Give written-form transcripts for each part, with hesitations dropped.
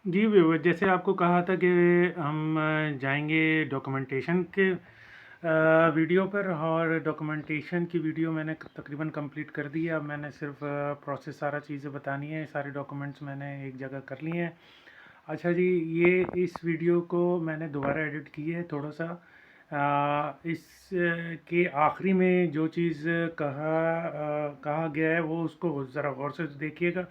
जी, जैसे आपको कहा था कि हम जाएँगे डॉक्यूमेंटेशन के वीडियो पर, और डॉक्यूमेंटेशन की वीडियो मैंने तकरीबन कंप्लीट कर दी है। अब मैंने सिर्फ प्रोसेस सारा चीज़ें बतानी है, सारे डॉक्यूमेंट्स मैंने एक जगह कर लिए हैं। अच्छा जी, ये इस वीडियो को मैंने दोबारा एडिट की है थोड़ा-सा। इस के आखिरी में जो चीज़ कहा गया है वो उसको ज़रा गौर से देखिएगा,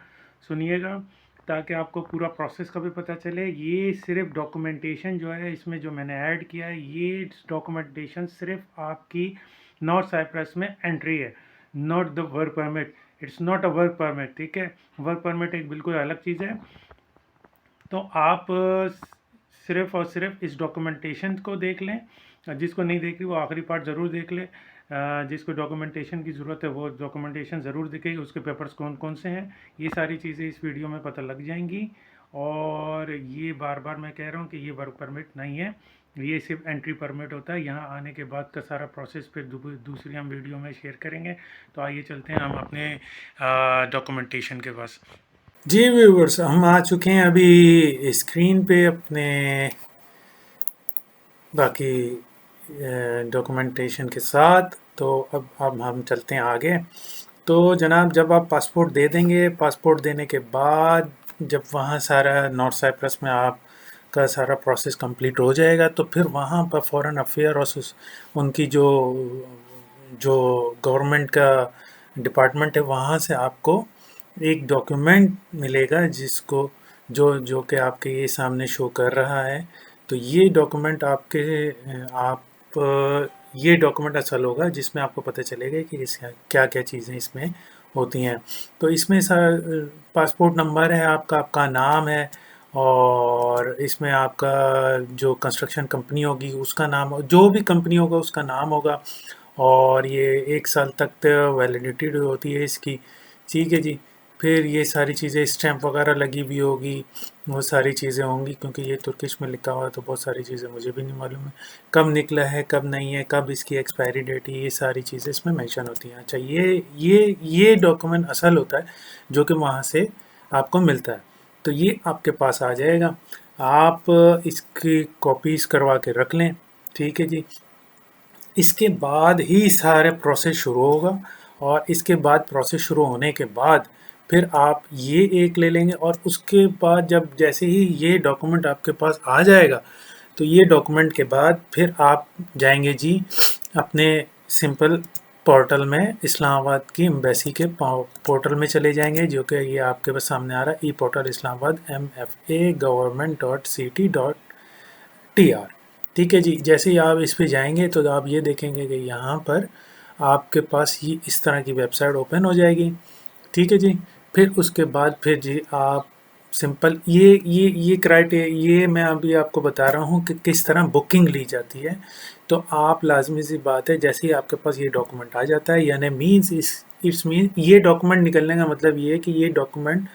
सुनिएगा, ताकि आपको पूरा प्रोसेस का भी पता चले। ये सिर्फ डॉक्यूमेंटेशन जो है इसमें जो मैंने ऐड किया है, ये डॉक्यूमेंटेशन सिर्फ आपकी नॉर्थ साइप्रस में एंट्री है, not the work permit. It's not a work permit, ठीक है। वर्क परमिट एक बिल्कुल अलग चीज़ है। तो आप सिर्फ और सिर्फ इस डॉक्यूमेंटेशन को देख लें। जिसको नहीं देखी वो आखिरी पार्ट ज़रूर देख ले। जिसको डॉक्यूमेंटेशन की ज़रूरत है वो डॉक्यूमेंटेशन ज़रूर दिखेगी, उसके पेपर्स कौन कौन से हैं, ये सारी चीज़ें इस वीडियो में पता लग जाएंगी। और ये बार बार मैं कह रहा हूँ कि ये वर्क परमिट नहीं है, ये सिर्फ एंट्री परमिट होता है। यहाँ आने के बाद का सारा प्रोसेस फिर दूसरी हम वीडियो में शेयर करेंगे। तो आइए चलते हैं हम अपने डॉक्यूमेंटेशन के पास। जी व्यूवर्स, हम आ चुके हैं अभी स्क्रीन पे अपने बाकी डॉक्यूमेंटेशन के साथ। तो अब हम चलते हैं आगे। तो जनाब, जब आप पासपोर्ट दे देंगे, पासपोर्ट देने के बाद जब वहाँ सारा नॉर्थ साइप्रस में आपका सारा प्रोसेस कंप्लीट हो जाएगा, तो फिर वहाँ पर फॉरेन अफेयर और उनकी जो जो गवर्नमेंट का डिपार्टमेंट है, वहाँ से आपको एक डॉक्यूमेंट मिलेगा जिसको जो जो कि आपके ये सामने शो कर रहा है। तो ये डॉक्यूमेंट आप ये डॉक्यूमेंट असल होगा जिसमें आपको पता चलेगा कि इसका क्या क्या चीज़ें इसमें होती हैं। तो इसमें पासपोर्ट नंबर है आपका, आपका नाम है, और इसमें आपका जो कंस्ट्रक्शन कंपनी होगी उसका नाम, जो भी कंपनी होगा उसका नाम होगा। और ये 1 साल तक वैलिडिटी होती है इसकी। ठीक है जी। फिर ये सारी चीज़ें स्टैम्प वगैरह लगी हुई होगी, वो सारी चीज़ें होंगी, क्योंकि ये तुर्किश में लिखा हुआ है तो बहुत सारी चीज़ें मुझे भी नहीं मालूम है कब निकला है कब नहीं है, कब इसकी एक्सपायरी डेट है, ये सारी चीज़ें इसमें मेंशन होती हैं। अच्छा, ये डॉक्यूमेंट असल होता है जो कि वहाँ से आपको मिलता है। तो ये आपके पास आ जाएगा, आप इसकी कॉपीज़ करवा के रख लें। ठीक है जी। इसके बाद ही सारे प्रोसेस शुरू होगा, और इसके बाद प्रोसेस शुरू होने के बाद फिर आप ये एक ले लेंगे, और उसके बाद जब जैसे ही ये डॉक्यूमेंट आपके पास आ जाएगा, तो ये डॉक्यूमेंट के बाद फिर आप जाएंगे जी अपने सिंपल पोर्टल में, इस्लामाबाद की एम्बेसी के पोर्टल में चले जाएंगे, जो कि ये आपके पास सामने आ रहा है, ई पोर्टल इस्लामाबाद MFA government.ct.tr। ठीक है जी। जैसे ही आप इस पे जाएंगे तो आप ये देखेंगे कि यहाँ पर आपके पास ये इस तरह की वेबसाइट ओपन हो जाएगी। ठीक है जी। फिर उसके बाद फिर जी आप सिंपल ये क्राइटेरिया, ये मैं अभी आपको बता रहा हूँ कि किस तरह बुकिंग ली जाती है। तो आप लाजमी सी बात है, जैसे ही आपके पास ये डॉक्यूमेंट आ जाता है, यानी मीन्स इट्स मीन ये डॉक्यूमेंट निकलने का मतलब ये है कि ये डॉक्यूमेंट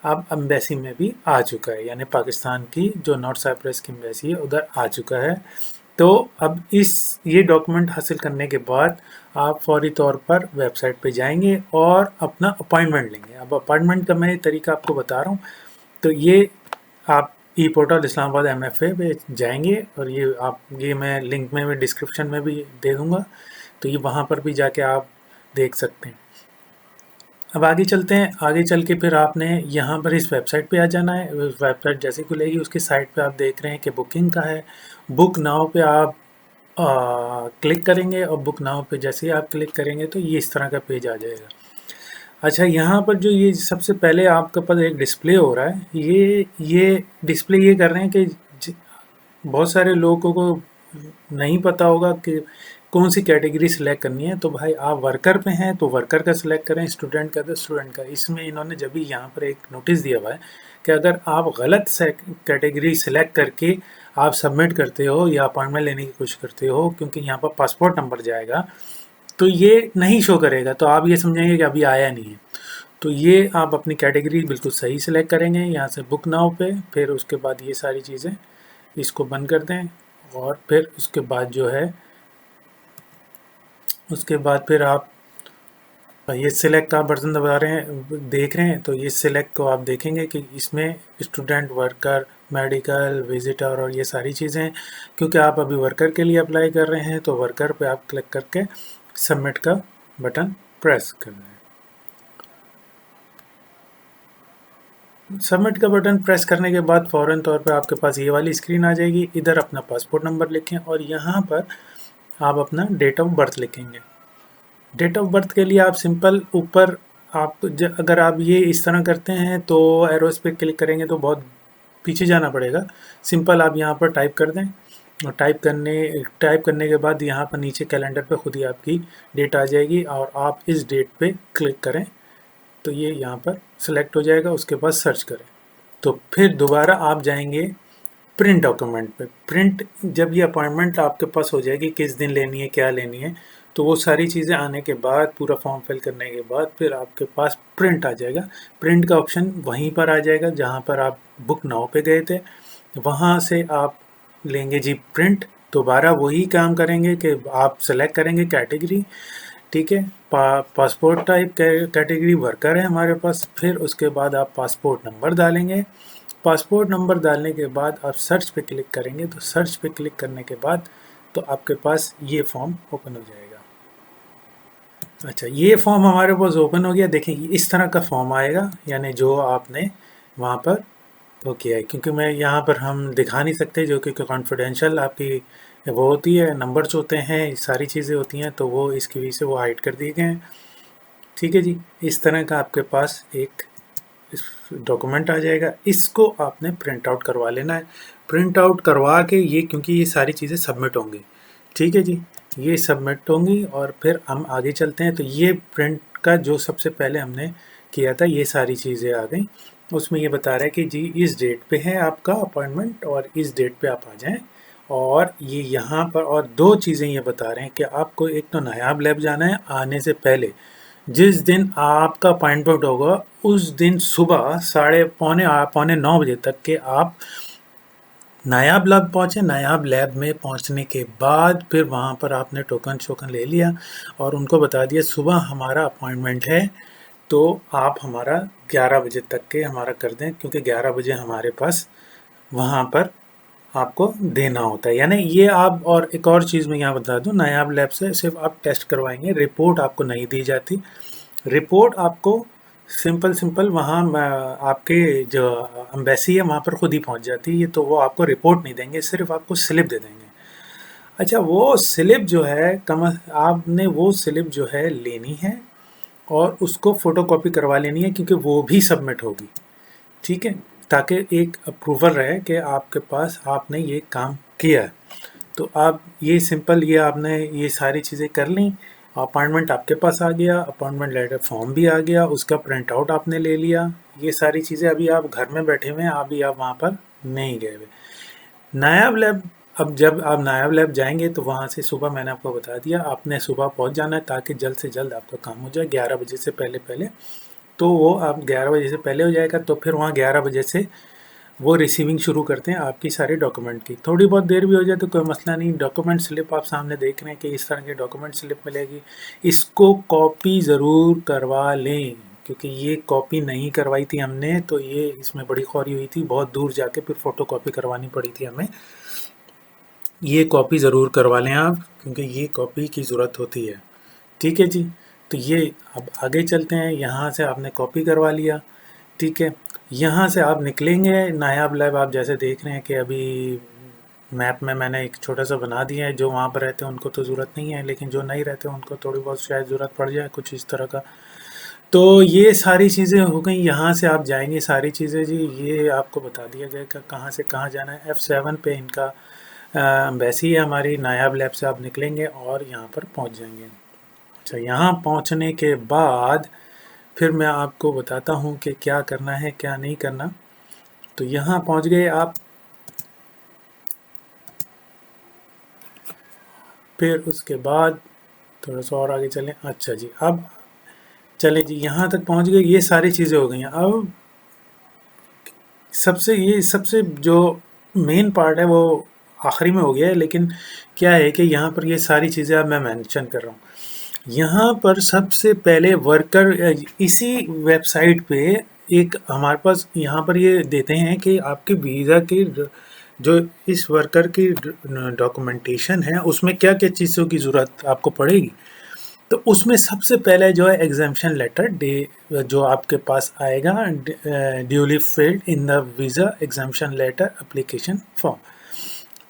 अब एम्बेसी में भी आ चुका है, यानी पाकिस्तान की जो नॉर्थ साइप्रस की एम्बेसी है उधर आ चुका है। तो अब ये डॉक्यूमेंट हासिल करने के बाद आप फौरी तौर पर वेबसाइट पे जाएंगे और अपना अपॉइंटमेंट लेंगे। अब अपॉइंटमेंट का मैं तरीका आपको बता रहा हूँ। तो ये आप ई पोर्टल इस्लामाबाद MFA पे जाएंगे, और ये मैं लिंक में भी डिस्क्रिप्शन में भी दे दूँगा, तो ये वहाँ पर भी जाके आप देख सकते हैं। अब आगे चलते हैं। आगे चल के फिर आपने यहाँ पर इस वेबसाइट पे आ जाना है। वेबसाइट जैसे खुलेगी उसकी साइट पे आप देख रहे हैं कि बुकिंग का है। बुक नाउ पे आप क्लिक करेंगे, और बुक नाउ पे जैसे ही आप क्लिक करेंगे तो ये इस तरह का पेज आ जाएगा। अच्छा, यहाँ पर जो ये सबसे पहले आपके पास एक डिस्प्ले हो रहा है, ये डिस्प्ले ये कर रहे हैं कि बहुत सारे लोगों को नहीं पता होगा कि कौन सी कैटेगरी सिलेक्ट करनी है। तो भाई, आप वर्कर पे हैं तो वर्कर का सिलेक्ट करें, स्टूडेंट का तो स्टूडेंट का। इसमें इन्होंने जब भी यहाँ पर एक नोटिस दिया हुआ है कि अगर आप गलत कैटेगरी सिलेक्ट करके आप सबमिट करते हो या अपॉइंटमेंट लेने की कोशिश करते हो, क्योंकि यहाँ पर पासपोर्ट नंबर जाएगा, तो ये नहीं शो करेगा, तो आप ये समझेंगे कि अभी आया नहीं है। तो ये आप अपनी कैटेगरी बिल्कुल सही सिलेक्ट करेंगे यहाँ से बुक नाउ पे। फिर उसके बाद ये सारी चीज़ें इसको बंद कर दें, और फिर उसके बाद जो है, उसके बाद फिर आप ये सिलेक्ट आप बटन दबा रहे हैं, देख रहे हैं, तो ये सिलेक्ट को आप देखेंगे कि इसमें स्टूडेंट, वर्कर, मेडिकल, विजिटर और ये सारी चीज़ें हैं। क्योंकि आप अभी वर्कर के लिए अप्लाई कर रहे हैं तो वर्कर पे आप क्लिक करके सबमिट का बटन प्रेस कर रहे हैं। सबमिट का बटन प्रेस करने के बाद फ़ौरन तौर पे आपके पास ये वाली स्क्रीन आ जाएगी। इधर अपना पासपोर्ट नंबर लिखें और यहाँ पर आप अपना डेट ऑफ बर्थ लिखेंगे। डेट ऑफ बर्थ के लिए आप सिंपल ऊपर आप अगर आप ये इस तरह करते हैं तो एरोस पे क्लिक करेंगे तो बहुत पीछे जाना पड़ेगा। सिंपल आप यहाँ पर टाइप कर दें और टाइप करने के बाद यहाँ पर नीचे कैलेंडर पे खुद ही आपकी डेट आ जाएगी और आप इस डेट पे क्लिक करें तो ये यहाँ पर सेलेक्ट हो जाएगा। उसके बाद सर्च करें तो फिर दोबारा आप जाएंगे प्रिंट डॉक्यूमेंट पे। प्रिंट जब ये अपॉइंटमेंट आपके पास हो जाएगी, किस दिन लेनी है, क्या लेनी है, तो वो सारी चीज़ें आने के बाद, पूरा फॉर्म फिल करने के बाद फिर आपके पास प्रिंट आ जाएगा। प्रिंट का ऑप्शन वहीं पर आ जाएगा जहाँ पर आप बुक नाउ पे गए थे, वहाँ से आप लेंगे जी प्रिंट। दोबारा वही काम करेंगे कि आप सेलेक्ट करेंगे कैटेगरी, ठीक है, पासपोर्ट टाइप कैटेगरी वर्कर है हमारे पास। फिर उसके बाद आप पासपोर्ट नंबर डालेंगे। पासपोर्ट नंबर डालने के बाद आप सर्च पे क्लिक करेंगे तो सर्च पे क्लिक करने के बाद तो आपके पास ये फॉर्म ओपन हो जाएगा। अच्छा, ये फॉर्म हमारे पास ओपन हो गया। देखें इस तरह का फॉर्म आएगा, यानी जो आपने वहाँ पर वो किया है। क्योंकि मैं यहाँ पर हम दिखा नहीं सकते, जो कि कॉन्फिडेंशियल आपकी वो होती है, नंबर्स होते हैं, सारी चीज़ें होती हैं, तो वो इसकी वजह से वो हाइड कर दिए गए हैं। ठीक है जी, इस तरह का आपके पास एक डॉक्यूमेंट आ जाएगा। इसको आपने प्रिंट आउट करवा लेना है। प्रिंट आउट करवा के ये, क्योंकि ये सारी चीज़ें सबमिट होंगी, ठीक है जी, ये सबमिट होंगी और फिर हम आगे चलते हैं। तो ये प्रिंट का जो सबसे पहले हमने किया था, ये सारी चीज़ें आ गई। उसमें ये बता रहा है कि जी इस डेट पे है आपका अपॉइंटमेंट और इस डेट पे आप आ जाएं। और ये यहाँ पर और दो चीज़ें ये बता रहे हैं कि आपको एक तो नायाब लैब जाना है आने से पहले। जिस दिन आपका अपॉइंटमेंट होगा उस दिन सुबह पौने 9 बजे तक के आप नायाब लैब पहुँचे। नायाब लैब में पहुँचने के बाद फिर वहाँ पर आपने टोकन शोकन ले लिया और उनको बता दिया सुबह हमारा अपॉइंटमेंट है, तो आप हमारा 11 बजे तक के हमारा कर दें, क्योंकि 11 बजे हमारे पास वहाँ पर आपको देना होता है। यानी ये आप, और एक और चीज़ मैं यहाँ बता दूँ, नायाब लैब से सिर्फ आप टेस्ट करवाएंगे, रिपोर्ट आपको नहीं दी जाती। रिपोर्ट आपको सिंपल वहाँ आपके जो एम्बेसी है वहाँ पर खुद ही पहुँच जाती है। ये तो वो आपको रिपोर्ट नहीं देंगे, सिर्फ आपको स्लिप दे देंगे। अच्छा, वो स्लिप जो है आपने वो स्लिप जो है लेनी है और उसको फ़ोटोकॉपी करवा लेनी है, क्योंकि वो भी सबमिट होगी, ठीक है, ताकि एक अप्रूवल रहे कि आपके पास आपने ये काम किया है। तो आप ये सिंपल, ये आपने ये सारी चीज़ें कर ली, अपॉइंटमेंट आपके पास आ गया, अपॉइंटमेंट लेटर फॉर्म भी आ गया, उसका प्रिंट आउट आपने ले लिया। ये सारी चीज़ें अभी आप घर में बैठे हुए हैं, अभी आप वहाँ पर नहीं गए हुए। नायाब लैब, अब जब आप नायाब लैब जाएंगे तो वहाँ से सुबह, मैंने आपको बता दिया, आपने सुबह पहुँच जाना है ताकि जल्द से जल्द आपका काम हो जाए 11 बजे से पहले पहले। तो वो आप 11 बजे से पहले हो जाएगा, तो फिर वहाँ 11 बजे से वो रिसीविंग शुरू करते हैं आपकी सारे डॉक्यूमेंट की। थोड़ी बहुत देर भी हो जाए तो कोई मसला नहीं। डॉक्यूमेंट स्लिप आप सामने देख रहे हैं कि इस तरह की डॉक्यूमेंट स्लिप मिलेगी, इसको कॉपी ज़रूर करवा लें, क्योंकि ये कॉपी नहीं करवाई थी हमने तो ये इसमें बड़ी खौरी हुई थी, बहुत दूर जाके फिर फ़ोटो कॉपी करवानी पड़ी थी हमें। ये कॉपी ज़रूर करवा लें आप, क्योंकि ये कॉपी की ज़रूरत होती है, ठीक है जी। तो ये अब आगे चलते हैं। यहाँ से आपने कॉपी करवा लिया, ठीक है। यहाँ से आप निकलेंगे नायाब लैब, आप जैसे देख रहे हैं कि अभी मैप में मैंने एक छोटा सा बना दिया है। जो वहाँ पर रहते हैं उनको तो ज़रूरत नहीं है, लेकिन जो नहीं रहते उनको थोड़ी बहुत शायद ज़रूरत पड़ जाए, कुछ इस तरह का। तो ये सारी चीज़ें हो गई। यहाँ से आप जाएंगे सारी चीज़ें जी, ये आपको बता दिया गया कि कहाँ से कहाँ जाना है। F7 पे इनका एम्बेसी है हमारी। नायाब लैब से आप निकलेंगे और यहाँ पर पहुँच जाएंगे। अच्छा, यहाँ पहुँचने के बाद फिर मैं आपको बताता हूँ कि क्या करना है क्या नहीं करना। तो यहाँ पहुँच गए आप, फिर उसके बाद थोड़ा सा और आगे चलें। अच्छा जी, अब चले जी, यहाँ तक पहुँच गए, ये सारी चीज़ें हो गई हैं। अब सबसे जो मेन पार्ट है वो आखिरी में हो गया है, लेकिन क्या है कि यहाँ पर ये सारी चीज़ें अब मैं मेंशन कर रहा हूँ। यहाँ पर सबसे पहले वर्कर इसी वेबसाइट पे एक हमारे पास यहाँ पर ये देते हैं कि आपके वीज़ा की जो इस वर्कर की डॉक्यूमेंटेशन है उसमें क्या क्या चीज़ों की ज़रूरत आपको पड़ेगी। तो उसमें सबसे पहले जो है एग्जामिशन लेटर डे जो आपके पास आएगा, duly filled in the visa examination letter application form.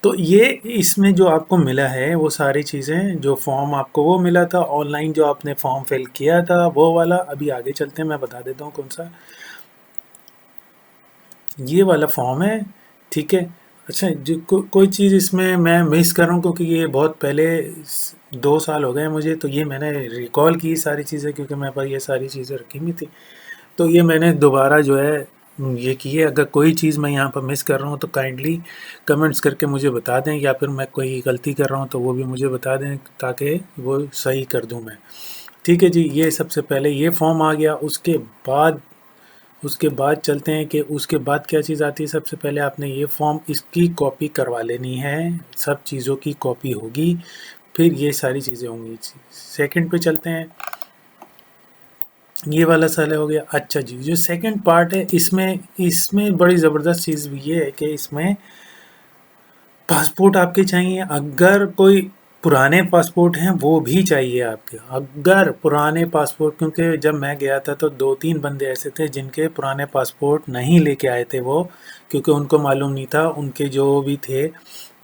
तो ये इसमें जो आपको मिला है वो सारी चीज़ें, जो फॉर्म आपको वो मिला था ऑनलाइन, जो आपने फॉर्म फिल किया था वो वाला। अभी आगे चलते हैं, मैं बता देता हूँ कौन सा। ये वाला फॉर्म है, ठीक है। अच्छा, जो कोई चीज़ इसमें मैं मिस कर रहा हूँ क्योंकि ये बहुत पहले 2 साल हो गए मुझे, तो ये मैंने रिकॉल की सारी चीज़ें क्योंकि मेरे पास ये सारी चीज़ें रखी हुई थी। तो ये मैंने दोबारा जो है ये की है। अगर कोई चीज़ मैं यहाँ पर मिस कर रहा हूँ तो काइंडली कमेंट्स करके मुझे बता दें, या फिर मैं कोई गलती कर रहा हूँ तो वो भी मुझे बता दें ताकि वो सही कर दूँ मैं। ठीक है जी, ये सबसे पहले ये फॉर्म आ गया। उसके बाद चलते हैं कि उसके बाद क्या चीज़ आती है। सबसे पहले आपने ये फॉर्म, इसकी कॉपी करवा लेनी है, सब चीज़ों की कॉपी होगी, फिर ये सारी चीज़ें होंगी। सेकंड पे चलते हैं, ये वाला साल हो गया। अच्छा जी, जो सेकंड पार्ट है इसमें इसमें बड़ी ज़बरदस्त चीज़ ये है कि इसमें पासपोर्ट आपके चाहिए। अगर कोई पुराने पासपोर्ट हैं वो भी चाहिए आपके। अगर पुराने पासपोर्ट, क्योंकि जब मैं गया था तो 2-3 बंदे ऐसे थे जिनके पुराने पासपोर्ट नहीं लेके आए थे वो, क्योंकि उनको मालूम नहीं था। उनके जो भी थे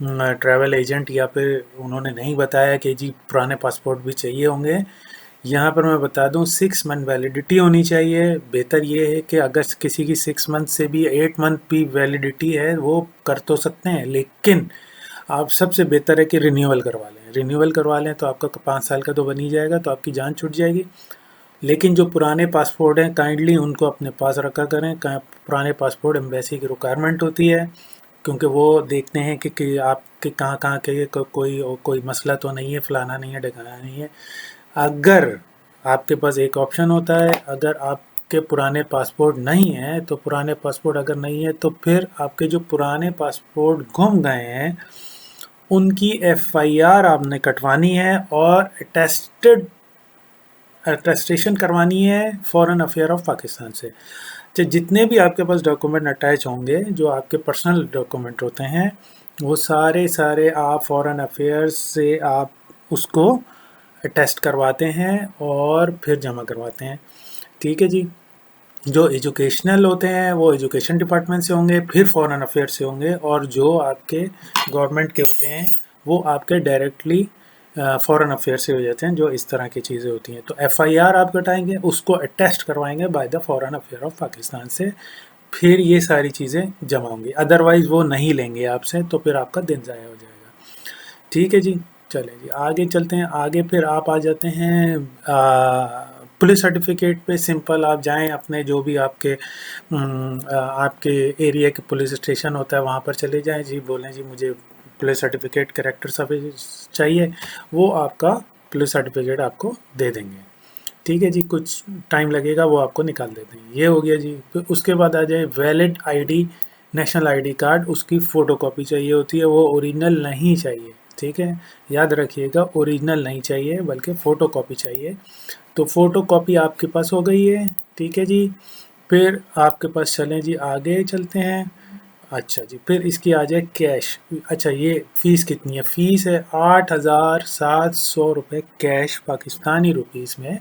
ट्रैवल एजेंट, या फिर उन्होंने नहीं बताया कि जी पुराने पासपोर्ट भी चाहिए होंगे। यहाँ पर मैं बता दूँ 6 मंथ वैलिडिटी होनी चाहिए। बेहतर ये है कि अगर किसी की 6 मंथ से भी 8 मंथ भी वैलिडिटी है वो कर तो सकते हैं, लेकिन आप सबसे बेहतर है कि रिन्यूअल करवा लें। रिन्यूअल करवा लें तो आपका 5 साल का तो बन ही जाएगा, तो आपकी जान छूट जाएगी। लेकिन जो पुराने पासपोर्ट हैं काइंडली उनको अपने पास रखा करें। पुराने पासपोर्ट एम्बेसी की रिक्वायरमेंट होती है, क्योंकि वो देखते हैं कि आपके कहाँ कहाँ के कोई मसला तो नहीं है, फलाना नहीं है, ढकाना नहीं है। अगर आपके पास एक ऑप्शन होता है, अगर आपके पुराने पासपोर्ट नहीं है तो पुराने पासपोर्ट अगर नहीं है तो फिर आपके जो पुराने पासपोर्ट गुम गए हैं उनकी एफआईआर आपने कटवानी है और अटेस्टेशन करवानी है फॉरेन अफेयर ऑफ पाकिस्तान से। तो जितने भी आपके पास डॉक्यूमेंट अटैच होंगे, जो आपके पर्सनल डॉक्यूमेंट होते हैं, वो सारे सारे आप फॉरेन अफेयर्स से आप उसको टेस्ट करवाते हैं और फिर जमा करवाते हैं। ठीक है जी। जो एजुकेशनल होते हैं वो एजुकेशन डिपार्टमेंट से होंगे, फिर फॉरेन अफेयर से होंगे, और जो आपके गवर्नमेंट के होते हैं वो आपके डायरेक्टली फॉरेन अफेयर से हो जाते हैं। जो इस तरह की चीज़ें होती हैं, तो एफआईआर आप कटाएंगे, उसको अटेस्ट करवाएंगे by the foreign affair of Pakistan से, फिर ये सारी चीज़ें जमा होंगी। अदरवाइज़ वो नहीं लेंगे आपसे, तो फिर आपका दिन ज़ाया हो जाएगा। ठीक है जी। चलें जी, आगे चलते हैं। आगे फिर आप आ जाते हैं पुलिस सर्टिफिकेट पे। सिंपल आप जाएं अपने जो भी आपके एरिया के पुलिस स्टेशन होता है वहाँ पर चले जाएं जी, बोलें जी मुझे पुलिस सर्टिफिकेट कैरेक्टर सर्विस चाहिए, वो आपका पुलिस सर्टिफिकेट आपको दे देंगे। ठीक है जी, कुछ टाइम लगेगा, वो आपको निकाल देते हैं। ये हो गया जी। फिर उसके बाद आ जाए valid ID, national ID card, उसकी फ़ोटो कॉपी चाहिए होती है, वो ओरिजिनल नहीं चाहिए। ठीक है, याद रखिएगा, ओरिजिनल नहीं चाहिए बल्कि फ़ोटो कॉपी चाहिए। तो फ़ोटो कॉपी आपके पास हो गई है। ठीक है जी। फिर आपके पास चलें जी, आगे चलते हैं। अच्छा जी, फिर इसकी आ जाए कैश। अच्छा, ये फ़ीस कितनी है? फ़ीस है 8,700 रुपये कैश, पाकिस्तानी रुपीज़ में।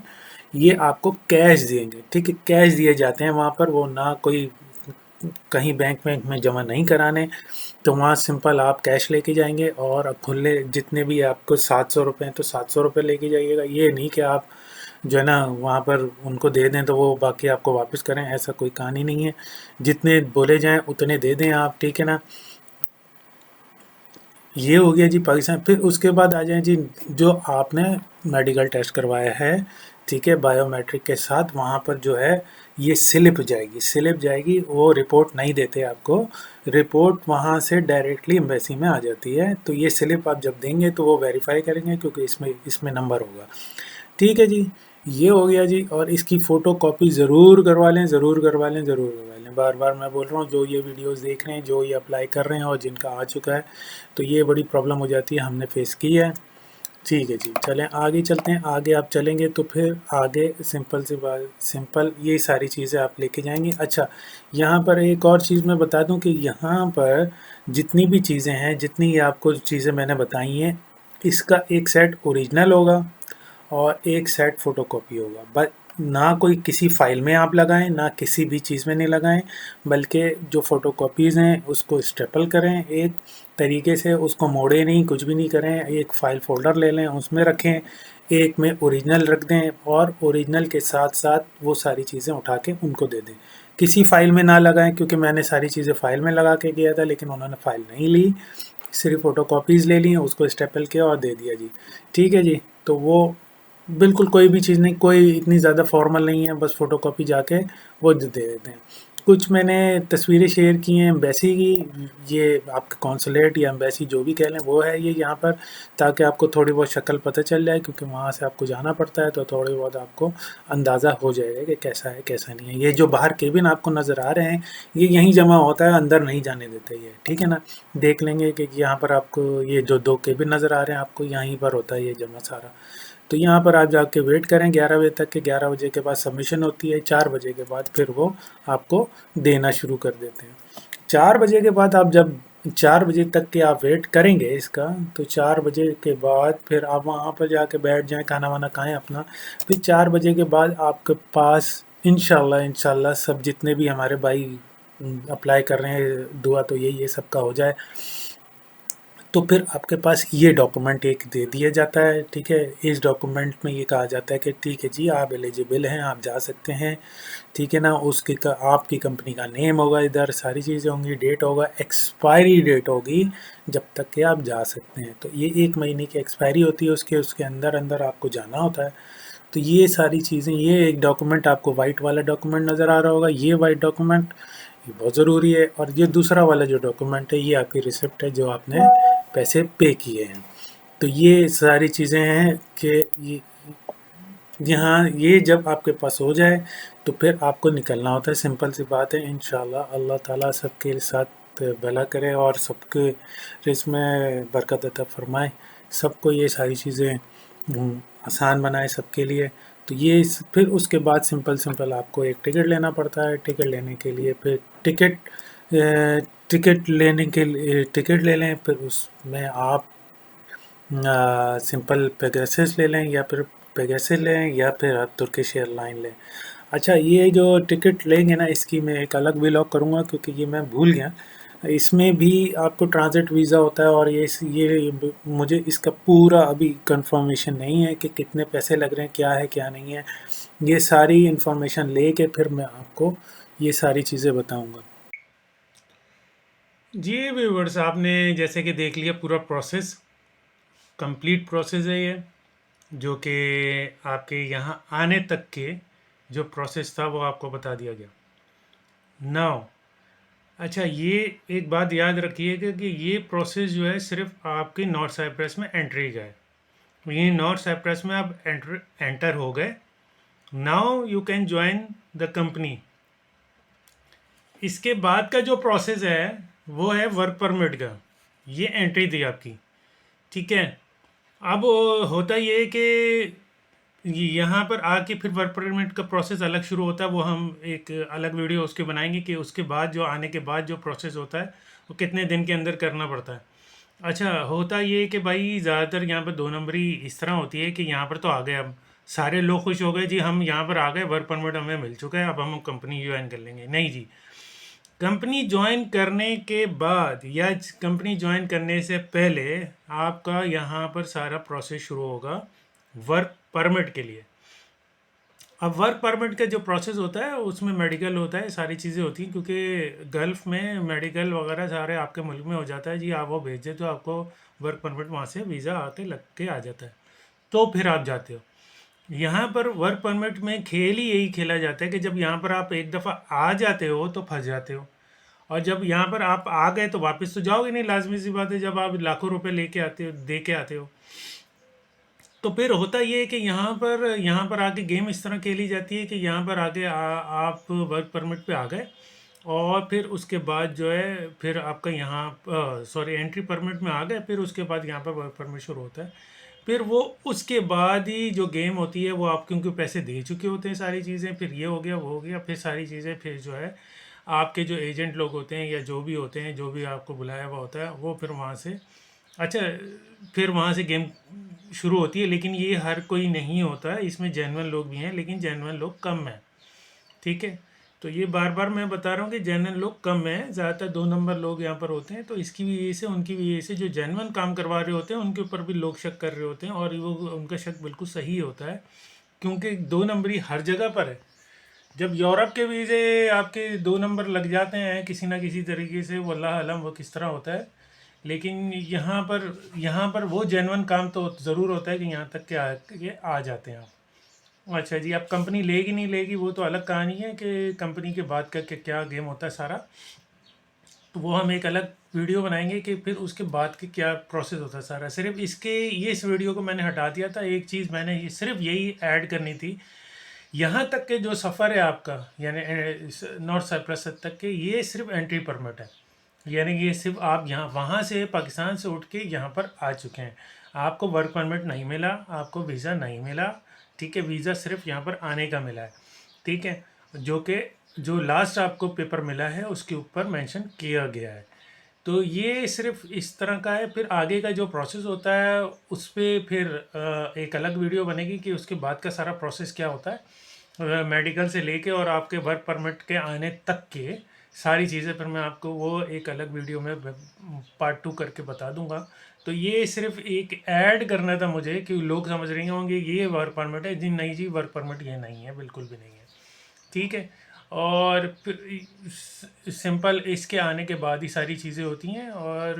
ये आपको कैश देंगे। ठीक है, कैश दिए जाते हैं वहाँ पर, वो ना कोई कहीं बैंक में जमा नहीं कराने। तो वहाँ सिंपल आप कैश लेके जाएंगे और खुले जितने भी आपको 700 रुपये हैं तो 700 रुपये लेके जाइएगा। ये नहीं कि आप जो है ना वहाँ पर उनको दे दें तो वो बाकी आपको वापस करें, ऐसा कोई कहानी नहीं है। जितने बोले जाएं उतने दे दें आप, ठीक है ना। ये हो गया जी पाकिस्तान। फिर उसके बाद आ जाए जी, जो आपने मेडिकल टेस्ट करवाया है, ठीक है, बायोमेट्रिक के साथ, वहाँ पर जो है ये स्लिप जाएगी। वो रिपोर्ट नहीं देते आपको, रिपोर्ट वहाँ से डायरेक्टली एम्बेसी में आ जाती है। तो ये स्लिप आप जब देंगे तो वो वेरीफाई करेंगे, क्योंकि इसमें नंबर होगा। ठीक है जी, ये हो गया जी। और इसकी फ़ोटो कॉपी ज़रूर करवा लें, ज़रूर करवा लें, ज़रूर करवा लें। बार बार मैं बोल रहा हूँ, जो ये वीडियोस देख रहे हैं, जो ये अप्लाई कर रहे हैं और जिनका आ चुका है, तो ये बड़ी प्रॉब्लम हो जाती है, हमने फेस की है। ठीक है जी, चलें आगे चलते हैं। आगे आप चलेंगे तो फिर आगे सिंपल सी बात, सिंपल ये सारी चीज़ें आप लेके जाएंगे। अच्छा, यहाँ पर एक और चीज़ मैं बता दूं कि यहाँ पर जितनी भी चीज़ें हैं, जितनी ये आपको चीज़ें मैंने बताई हैं, इसका एक सेट ओरिजिनल होगा और एक सेट फ़ोटोकॉपी होगा। बट ना कोई किसी फ़ाइल में आप लगाएं, ना किसी भी चीज़ में नहीं लगाएं, बल्कि जो फ़ोटोकॉपीज़ हैं उसको स्टेपल करें एक तरीके से, उसको मोड़े नहीं, कुछ भी नहीं करें। एक फ़ाइल फ़ोल्डर ले लें, उसमें रखें, एक में ओरिजिनल रख दें और ओरिजिनल के साथ साथ वो सारी चीज़ें उठा के उनको दे दें। किसी फ़ाइल में ना लगाएं, क्योंकि मैंने सारी चीज़ें फ़ाइल में लगा के किया था, लेकिन उन्होंने फ़ाइल नहीं ली, सिर्फ फ़ोटोकॉपीज़ ले ली, उसको स्टेपल किया और दे दिया जी। ठीक है जी, तो वो बिल्कुल कोई भी चीज़ नहीं, कोई इतनी ज़्यादा फॉर्मल नहीं है, बस फ़ोटोकॉपी जाके वो दे देते हैं। कुछ मैंने तस्वीरें शेयर की हैं एम्बेसी की, ये आपके कॉन्सुलेट या एम्बेसी जो भी कह लें वो है ये यहाँ पर, ताकि आपको थोड़ी बहुत शक्ल पता चल जाए, क्योंकि वहाँ से आपको जाना पड़ता है, तो थोड़ी बहुत आपको अंदाज़ा हो जाएगा कि कैसा है कैसा नहीं है। ये जो बाहर केबिन आपको नज़र आ रहे हैं, ये यहीं जमा होता है, अंदर नहीं जाने देते ये, ठीक है ना। देख लेंगे कि यहाँ पर आपको ये जो 2 केबिन नज़र आ रहे हैं आपको, यहीं पर होता है ये जमा सारा। तो यहाँ पर आप जाके वेट करें 11 बजे तक के, 11 बजे के बाद सबमिशन होती है, 4 बजे के बाद फिर वो आपको देना शुरू कर देते हैं। 4 बजे के बाद आप जब 4 बजे तक के आप वेट करेंगे इसका, तो 4 बजे के बाद फिर आप वहाँ पर जाके बैठ जाएँ, खाना वाना खाएँ अपना। फिर 4 बजे के बाद आपके पास इंशाल्लाह इंशाल्लाह सब जितने भी हमारे भाई अप्लाई कर रहे हैं, दुआ तो यही है सबका हो जाए। तो फिर आपके पास ये डॉक्यूमेंट एक दे दिया जाता है, ठीक है। इस डॉक्यूमेंट में ये कहा जाता है कि ठीक है जी, आप एलिजिबल हैं, आप जा सकते हैं, ठीक है ना। उसकी आपकी कंपनी का नेम होगा, इधर सारी चीज़ें होंगी, डेट होगा, एक्सपायरी डेट होगी जब तक कि आप जा सकते हैं। तो ये 1 महीने की एक्सपायरी होती है, उसके उसके अंदर अंदर आपको जाना होता है। तो ये सारी चीज़ें, ये एक डॉक्यूमेंट आपको वाइट वाला डॉक्यूमेंट नज़र आ रहा होगा, ये वाइट डॉक्यूमेंट ये बहुत ज़रूरी है। और ये दूसरा वाला जो डॉक्यूमेंट है, ये आपकी रिसिप्ट है जो आपने पैसे पे किए हैं। तो ये सारी चीज़ें हैं कि यहाँ ये जब आपके पास हो जाए तो फिर आपको निकलना होता है। सिंपल सी बात है। इंशाल्लाह अल्लाह ताला सबके साथ भला करे और सबके रिज़्क़ में बरकत अता फरमाए, सबको ये सारी चीज़ें आसान बनाए सबके लिए। तो ये फिर उसके बाद सिंपल सिंपल आपको एक टिकट लेना पड़ता है। टिकट लेने के लिए फिर टिकट लेने के लिए टिकट ले लें, फिर उसमें आप सिंपल पेगासस ले लें, या फिर पेगासस लें, या फिर तुर्किश एयरलाइन लें। अच्छा, ये जो टिकट लेंगे ना, इसकी मैं एक अलग व्लॉग करूँगा, क्योंकि ये मैं भूल गया। इसमें भी आपको ट्रांजिट वीज़ा होता है, और ये मुझे इसका पूरा अभी कंफर्मेशन नहीं है कि कितने पैसे लग रहे हैं, क्या है क्या नहीं है। ये सारी इन्फॉर्मेशन लेके फिर मैं आपको ये सारी चीज़ें बताऊँगा। जी व्यूवर्स, आपने जैसे कि देख लिया पूरा प्रोसेस, कंप्लीट प्रोसेस है ये, जो कि आपके यहाँ आने तक के जो प्रोसेस था वो आपको बता दिया गया। नाउ अच्छा, ये एक बात याद रखिएगा कि ये प्रोसेस जो है सिर्फ आपके नॉर्थ साइप्रस में एंट्री का है। ये नॉर्थ साइप्रस में आप एंटर हो गए, now you can join the company. इसके बाद का जो प्रोसेस है वो है वर्क परमिट का। ये एंट्री थी आपकी, ठीक है। अब होता ये है कि यहाँ पर आके फिर वर्क परमिट का प्रोसेस अलग शुरू होता है, वो हम एक अलग वीडियो उसके बनाएंगे कि उसके बाद जो आने के बाद जो प्रोसेस होता है वो कितने दिन के अंदर करना पड़ता है। अच्छा, होता ये है कि भाई ज़्यादातर यहाँ पर 2 नंबरी इस तरह होती है कि यहाँ पर तो आ गए, अब सारे लोग खुश हो गए जी, हम यहाँ पर आ गए, वर्क परमिट हमें मिल चुका है, अब हम कंपनी ज्वाइन कर लेंगे। नहीं जी, कंपनी ज्वाइन करने के बाद या कंपनी ज्वाइन करने से पहले आपका यहाँ पर सारा प्रोसेस शुरू होगा वर्क परमिट के लिए। अब वर्क परमिट का जो प्रोसेस होता है उसमें मेडिकल होता है, सारी चीज़ें होती हैं, क्योंकि गल्फ़ में मेडिकल वगैरह सारे आपके मुल्क में हो जाता है जी। आप वो भेज दें तो आपको वर्क परमिट वहाँ से वीज़ा आके लग के आ जाता है, तो फिर आप जाते हो। यहाँ पर वर्क परमिट में खेल ही यही खेला जाता है कि जब यहाँ पर आप एक दफ़ा आ जाते हो तो फंस जाते हो, और जब यहाँ पर आप आ गए तो वापस तो जाओगे नहीं, लाजमी सी बात है, जब आप लाखों रुपए लेके आते हो, दे के आते हो। तो फिर होता ये है कि यहाँ पर आके गेम इस तरह खेली जाती है कि यहाँ पर आके आप वर्क परमिट पे आ गए, और फिर उसके बाद जो है फिर आपका यहाँ सॉरी एंट्री परमिट में आ गए, फिर उसके बाद यहाँ पर वर्क परमिट शुरू होता है। फिर वो उसके बाद ही जो गेम होती है वो आप क्योंकि पैसे दे चुके होते हैं सारी चीज़ें, फिर ये हो गया वो हो गया, फिर सारी चीज़ें फिर जो है आपके जो एजेंट लोग होते हैं या जो भी होते हैं, जो भी आपको बुलाया हुआ होता है, वो फिर वहाँ से अच्छा फिर वहाँ से गेम शुरू होती है। लेकिन ये हर कोई नहीं होता है, इसमें जेन्युइन लोग भी हैं, लेकिन जेन्युइन लोग कम हैं। ठीक है, तो ये बार बार मैं बता रहा हूँ कि जेन्युइन लोग कम हैं, ज़्यादातर 2 नंबर लोग यहाँ पर होते हैं। तो इसकी वजह से उनकी वजह से जो जेन्युइन काम करवा रहे होते हैं उनके ऊपर भी लोग शक कर रहे होते हैं, और वो उनका शक बिल्कुल सही होता है, क्योंकि 2 नंबरी हर जगह पर है। जब यूरोप के वीज़े आपके 2 नंबर लग जाते हैं किसी ना किसी तरीके से, वो अल्लाह आलम वो किस तरह होता है, लेकिन यहाँ पर वो जेन्युइन काम तो ज़रूर होता है कि यहाँ तक के आ जाते हैं आप। अच्छा जी, अब कंपनी लेगी नहीं लेगी वो तो अलग कहानी है, कि कंपनी के बाद का क्या गेम होता है सारा, तो वो हम एक अलग वीडियो बनाएंगे कि फिर उसके बाद के क्या प्रोसेस होता है सारा। सिर्फ ये इस वीडियो को मैंने हटा दिया था, एक चीज़ मैंने सिर्फ यही ऐड करनी थी। यहाँ तक के जो सफ़र है आपका, यानी नॉर्थ साइप्रस तक के, ये सिर्फ एंट्री परमिट है। यानी ये सिर्फ आप यहाँ वहाँ से पाकिस्तान से उठ के यहाँ पर आ चुके हैं, आपको वर्क परमिट नहीं मिला, आपको वीज़ा नहीं मिला। ठीक है, वीज़ा सिर्फ यहाँ पर आने का मिला है। ठीक है, जो लास्ट आपको पेपर मिला है उसके ऊपर मेंशन किया गया है। तो ये सिर्फ इस तरह का है। फिर आगे का जो प्रोसेस होता है उस पर फिर एक अलग वीडियो बनेगी कि उसके बाद का सारा प्रोसेस क्या होता है, मेडिकल से लेके और आपके वर्क परमिट के आने तक के सारी चीज़ें। फिर मैं आपको वो एक अलग वीडियो में पार्ट 2 करके बता दूंगा। तो ये सिर्फ एक ऐड करना था मुझे, कि लोग समझ रहे होंगे ये वर्क परमिट है जी, नहीं जी, वर्क परमिट ये नहीं है, बिल्कुल भी नहीं है। ठीक है, और फिर सिंपल इसके आने के बाद ही सारी चीज़ें होती हैं। और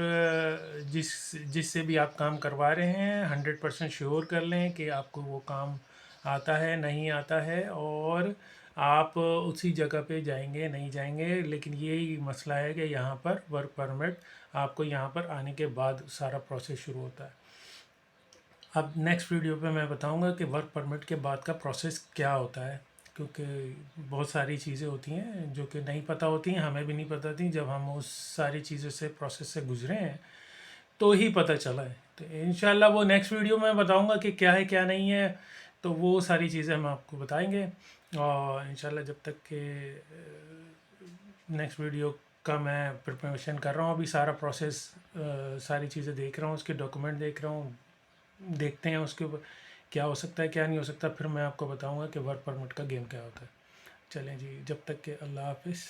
जिससे भी आप काम करवा रहे हैं 100% श्योर कर लें कि आपको वो काम आता है नहीं आता है, और आप उसी जगह पे जाएंगे नहीं जाएंगे। लेकिन यही मसला है कि यहाँ पर वर्क परमिट आपको यहाँ पर आने के बाद सारा प्रोसेस शुरू होता है। अब नेक्स्ट वीडियो पे मैं बताऊंगा कि वर्क परमिट के बाद का प्रोसेस क्या होता है, क्योंकि बहुत सारी चीज़ें होती हैं जो कि नहीं पता होती हैं, हमें भी नहीं पता थी। जब हम उस सारी चीज़ों से प्रोसेस से गुजरे हैं तो ही पता चला है। तो इंशाल्लाह वो नेक्स्ट वीडियो में बताऊंगा कि क्या है क्या नहीं है, तो वो सारी चीज़ें हम आपको बताएंगे। और इंशाल्लाह जब तक के नेक्स्ट वीडियो का मैं प्रिपरेशन कर रहा हूँ, अभी सारा प्रोसेस सारी चीज़ें देख रहा हूँ, उसके डॉक्यूमेंट देख रहा हूँ, देखते हैं उसके ऊपर क्या हो सकता है क्या नहीं हो सकता। फिर मैं आपको बताऊंगा कि वर्क परमिट का गेम क्या होता है। चलें जी, जब तक के अल्लाह हाफिज़।